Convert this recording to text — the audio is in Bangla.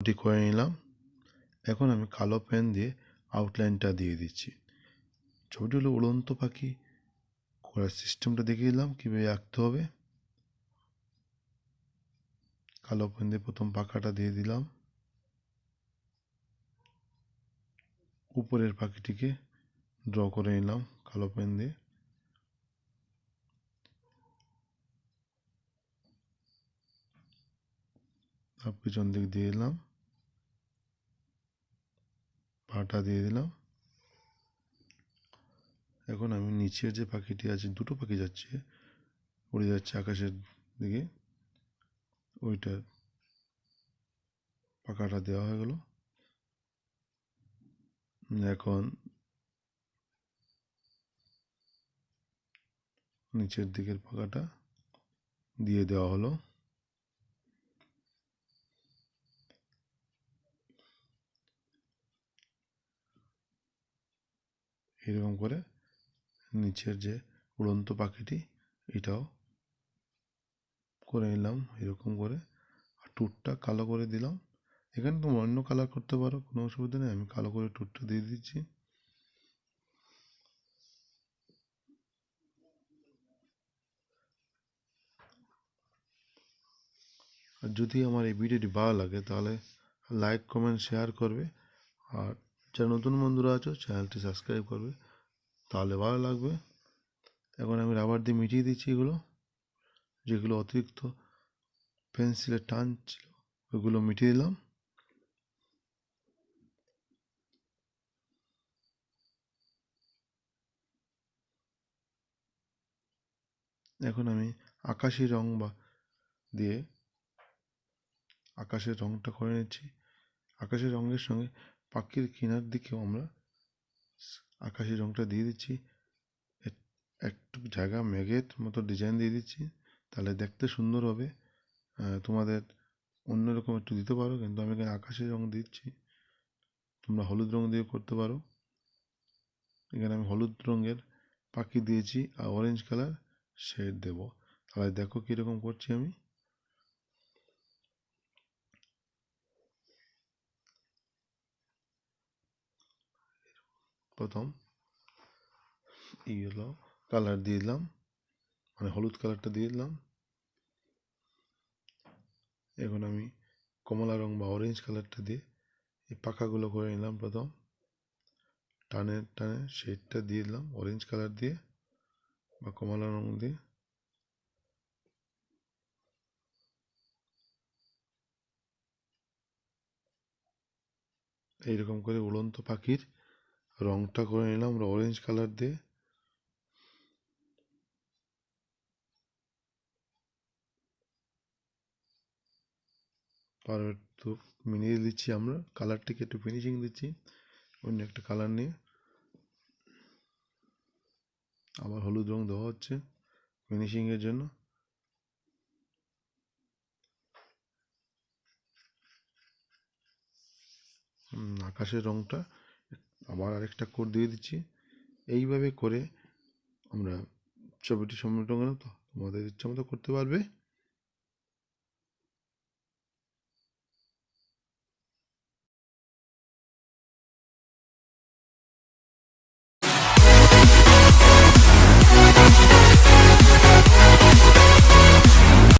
ছবিটি করে নিলাম। এখন আমি কালো পেন দিয়ে আউটলাইনটা দিয়ে দিচ্ছি। ছবিটি হলো উড়ন্ত পাখি, করার সিস্টেমটা দেখিয়ে দিলাম কীভাবে আঁকতে হবে। কালো পেন দিয়ে প্রথম পাখাটা দিয়ে দিলাম, উপরের পাখিটিকে ড্র করে নিলাম কালো পেন দিয়ে। পিছন দিক দিয়ে দিলাম, পাটা দিয়ে দিলাম। এখন আমি নিচের যে পাখিটি আছে, দুটো পাখি যাচ্ছে, উড়ে যাচ্ছে আকাশের দিকে, ওইটার পাখাটা দেওয়া হয়ে গেল। এখন নিচের দিকের পাখাটা দিয়ে দেওয়া হলো। এরকম করে নিচের যে উড়ন্ত পাখিটি, এটাও করে নিলাম এরকম করে। আর টুটটা কালো করে দিলাম। এখানে তুমি অন্য কালার করতে পারো, কোনো অসুবিধা নেই। আমি কালো করে টুটটা দিয়ে দিচ্ছি। আর যদি আমার এই ভিডিওটি ভালো লাগে তাহলে লাইক, কমেন্ট, শেয়ার করবে। আর যারা নতুন বন্ধুরা আছো চ্যানেলটি সাবস্ক্রাইব করবে, তাহলে ভালো লাগবে। এখন আমি রাবার দিয়ে মিটিয়ে দিচ্ছি এগুলো, যেগুলো অতিরিক্ত পেন্সিলের টান ছিল ওইগুলো মিটিয়ে দিলাম। এখন আমি আকাশি রং দিয়ে আকাশের রংটা করে নিচ্ছি। আকাশের রঙের সঙ্গে পাখির কিনার দিকেও আমরা আকাশি রংটা দিয়ে দিচ্ছি। একটু জায়গা মেঘের মতো ডিজাইন দিয়ে দিচ্ছি, তাহলে দেখতে সুন্দর হবে। তোমাদের অন্যরকম একটু দিতে পারো, কিন্তু আমি এখানে আকাশের রং দিচ্ছি। তোমরা হলুদ রং দিয়ে করতে পারো। এখানে আমি হলুদ রঙের পাখি দিয়েছি আর অরেঞ্জ কালার শেড দেব। তাহলে দেখো কীরকম করছি আমি। প্রথম ইয়েলো কালার দিয়ে দিলাম, মানে হলুদ কালারটা দিয়ে দিলাম। এখন আমি কমলা রং বা অরেঞ্জ কালারটা দিয়ে এই পাখাগুলো করে নিলাম। প্রথম টানে টানে শেডটা দিয়ে দিলাম অরেঞ্জ কালার দিয়ে বা কমলা রং দিয়ে। এইরকম করে উড়ন্ত পাখির রংটা করে নিলাম আমরা অরেঞ্জ কালার দিয়ে। আর একটু মিলিয়ে দিচ্ছি আমরা, কালারটিকে একটু ফিনিশিং দিচ্ছি অন্য একটা কালার নিয়ে। আবার হলুদ রং দেওয়া হচ্ছে ফিনিশিংয়ের জন্য। আকাশের রংটা আবার আরেকটা কোট দিয়ে দিচ্ছি। এইভাবে করে আমরা ছবিটি সম্পূর্ণ করো। তো তোমাদের ইচ্ছা মতো করতে পারবে।